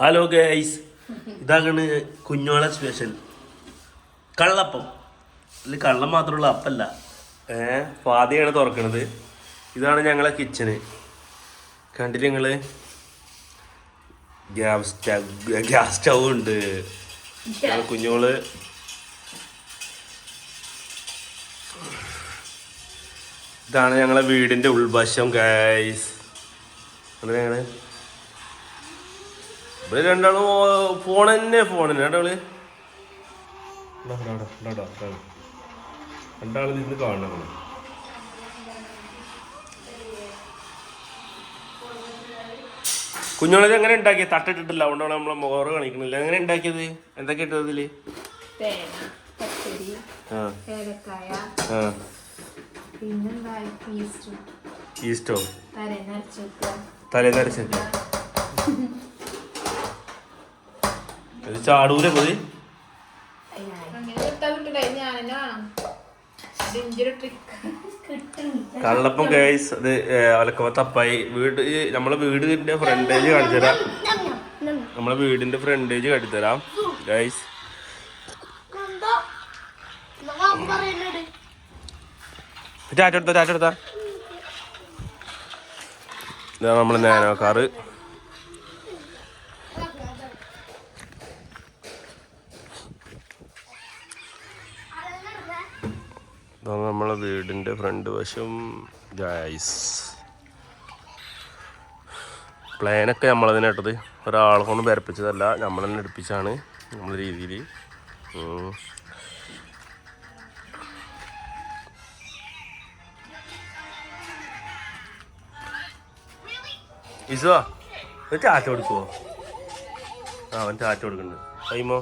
Hello guys, ഇതാണ് കുഞ്ഞോളെ special കള്ളപ്പം. ഇതിൽ കള്ളം മാത്രമുള്ള അപ്പല്ല, ഫാദിയാണ് തുറക്കണത്. ഇതാണ് ഞങ്ങളെ കിച്ചന്. കണ്ടിട്ട് ഞങ്ങള് ഗ്യാസ് സ്റ്റൗ ഉണ്ട്. കുഞ്ഞോള് ഇതാണ് ഞങ്ങളെ വീടിന്റെ ഉൾവശം ഗൈസ്. ഞങ്ങള് ഇവര് രണ്ടാളും ഫോണിന് രണ്ടാള് രണ്ടാളും നിന്ന് കാണണം. കുഞ്ഞോളത് എങ്ങനെ ഉണ്ടാക്കിയത്? തട്ടിട്ടിട്ടില്ല, അതുകൊണ്ടാണ് നമ്മളെ മോറ് കാണിക്കണില്ല. എങ്ങനെ ഉണ്ടാക്കിയത്? എന്തൊക്കെ ഇട്ടത് ഇതില്? ഈസ്റ്റോ തലേന്നരച്ച ഇത് ചാടൂല പോയി. കള്ളപ്പം ഗൈസ്. അത് ഒലക്കവ തപ്പായി. നമ്മളെ വീടിന്റെ ഫ്രണ്ടേജ് കാണിച്ചുതരാം. നമ്മളെ വീടിന്റെ ഫ്രണ്ടേജ് കാട്ടിത്തരാം ഗൈസ്. ചാറ്റെടുത്താ ഇതാണ് നമ്മളെ നാനോ കാറ്. ഇതാണ് നമ്മളെ വീടിന്റെ ഫ്രണ്ട് വശം ഗൈസ്. പ്ലാനൊക്കെ നമ്മളതിനെ ഇട്ടത്, ഒരാളെ കൊണ്ട് വരപ്പിച്ചതല്ല, നമ്മൾ തന്നെ എടുപ്പിച്ചാണ് നമ്മളെ രീതിയിൽ. ഇസുവാ ചാറ്റ കൊടുക്കുവോ? അവൻ ചാറ്റ കൊടുക്കുന്നുണ്ട്. കൈമോ